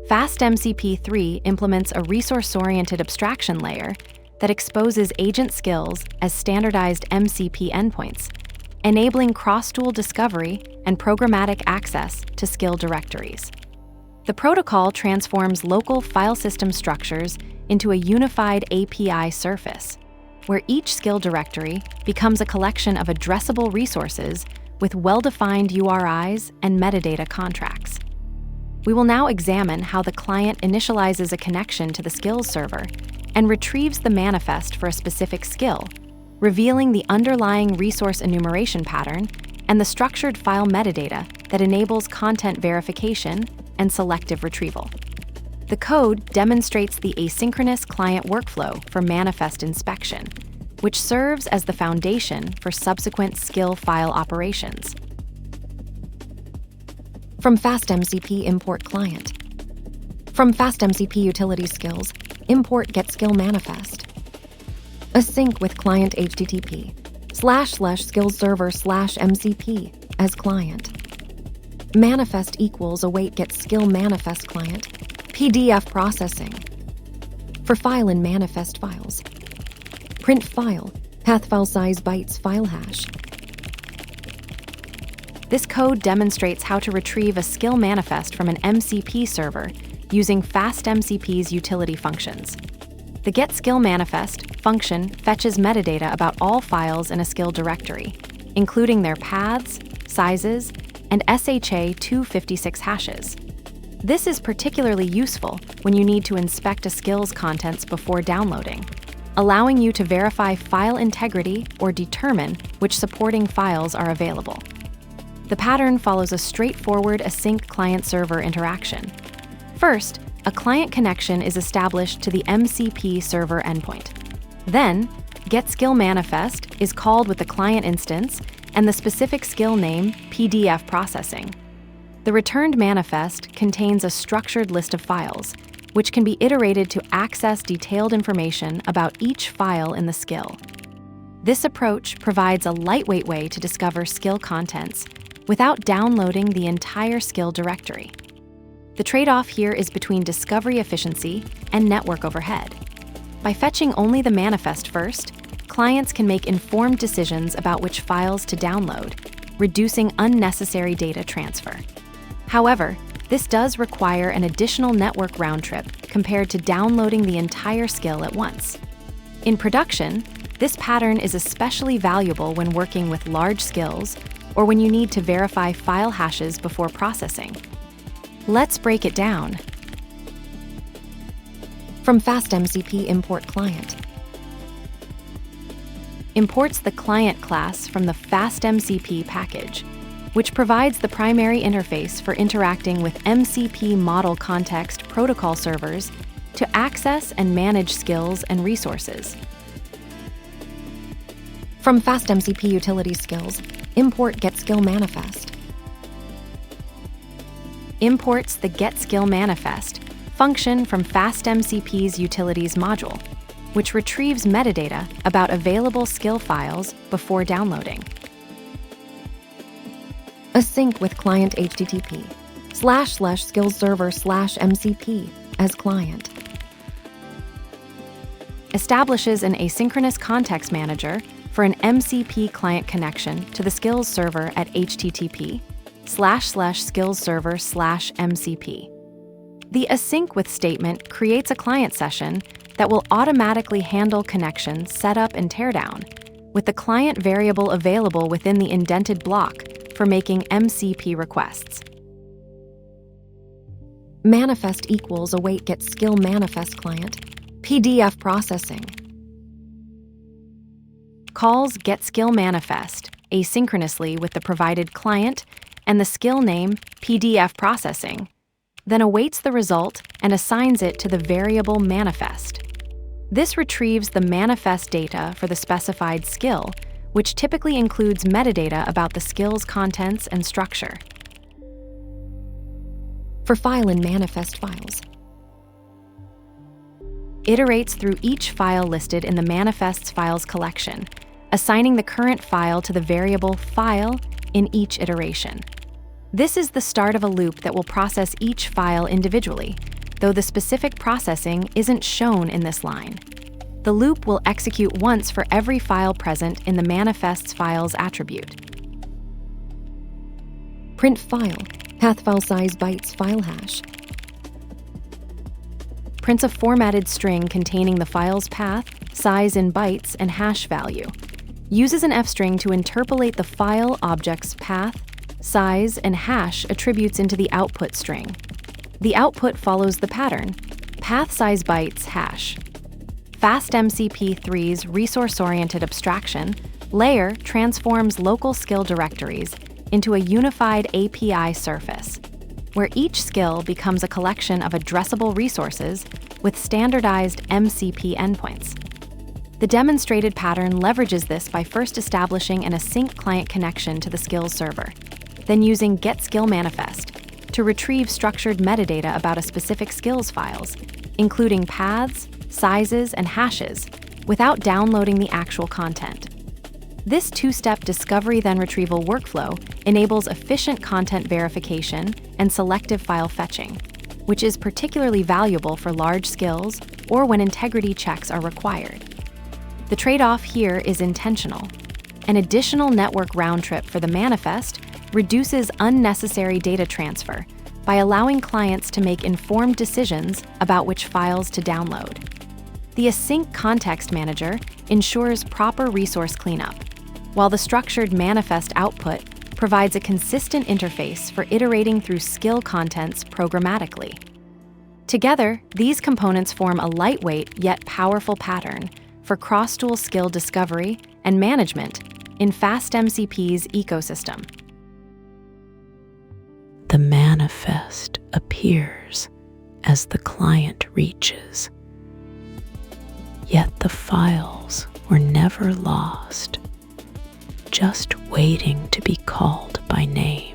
FastMCP 3 implements a resource-oriented abstraction layer that exposes agent skills as standardized MCP endpoints, enabling cross-tool discovery and programmatic access to skill directories. The protocol transforms local file system structures into a unified API surface, where each skill directory becomes a collection of addressable resources with well-defined URIs and metadata contracts. We will now examine how the client initializes a connection to the skills server and retrieves the manifest for a specific skill, revealing the underlying resource enumeration pattern and the structured file metadata that enables content verification and selective retrieval. The code demonstrates the asynchronous client workflow for manifest inspection, which serves as the foundation for subsequent skill file operations. From FastMCP import client. From FastMCP utility skills, import getSkill manifest. Async with client HTTP //skillsserver/MCP as client. Manifest equals await getSkill manifest client. PDF processing. For file and manifest files. Print file, path file size bytes file hash. This code demonstrates how to retrieve a skill manifest from an MCP server using FastMCP's utility functions. The getSkill manifest function fetches metadata about all files in a skill directory, including their paths, sizes, and SHA-256 hashes. This is particularly useful when you need to inspect a skill's contents before downloading, allowing you to verify file integrity or determine which supporting files are available. The pattern follows a straightforward async client-server interaction. First, a client connection is established to the MCP server endpoint. Then, getSkill manifest is called with the client instance and the specific skill name PDF processing. The returned manifest contains a structured list of files, which can be iterated to access detailed information about each file in the skill. This approach provides a lightweight way to discover skill contents without downloading the entire skill directory. The trade-off here is between discovery efficiency and network overhead. By fetching only the manifest first, clients can make informed decisions about which files to download, reducing unnecessary data transfer. However, this does require an additional network round trip compared to downloading the entire skill at once. In production, this pattern is especially valuable when working with large skills or when you need to verify file hashes before processing. Let's break it down. From FastMCP import client. Imports the client class from the FastMCP package, which provides the primary interface for interacting with MCP model context protocol servers to access and manage skills and resources. From FastMCP utility skills, import getSkill manifest. Imports the getSkill manifest function from FastMCP's utilities module, which retrieves metadata about available skill files before downloading. Async with client HTTP //skillsserver/MCP as client. Establishes an asynchronous context manager for an MCP client connection to the skills server at http://skillsserver/MCP. The async with statement creates a client session that will automatically handle connection setup and teardown, with the client variable available within the indented block for making MCP requests. Manifest equals await getSkill manifest client, PDF processing. Calls getSkill manifest asynchronously with the provided client and the skill name PDF processing, then awaits the result and assigns it to the variable manifest. This retrieves the manifest data for the specified skill, which typically includes metadata about the skill's contents and structure. For file and manifest files. Iterates through each file listed in the manifest's files collection, assigning the current file to the variable file in each iteration. This is the start of a loop that will process each file individually, though the specific processing isn't shown in this line. The loop will execute once for every file present in the manifest's files attribute. Print file, path file size bytes file hash. Prints a formatted string containing the file's path, size in bytes, and hash value. Uses an f-string to interpolate the file object's path, size, and hash attributes into the output string. The output follows the pattern, path size bytes hash. FastMCP3's resource-oriented abstraction layer transforms local skill directories into a unified API surface, where each skill becomes a collection of addressable resources with standardized MCP endpoints. The demonstrated pattern leverages this by first establishing an async client connection to the skills server, then using getSkillManifest to retrieve structured metadata about a specific skills files, including paths, sizes, and hashes, without downloading the actual content. This two-step discovery then retrieval workflow enables efficient content verification and selective file fetching, which is particularly valuable for large skills or when integrity checks are required. The trade-off here is intentional. An additional network round trip for the manifest reduces unnecessary data transfer by allowing clients to make informed decisions about which files to download. The Async Context Manager ensures proper resource cleanup, while the structured manifest output provides a consistent interface for iterating through skill contents programmatically. Together, these components form a lightweight yet powerful pattern for cross-tool skill discovery and management in FastMCP's ecosystem. The manifest appears as the client reaches. Yet the files were never lost, just waiting to be called by name.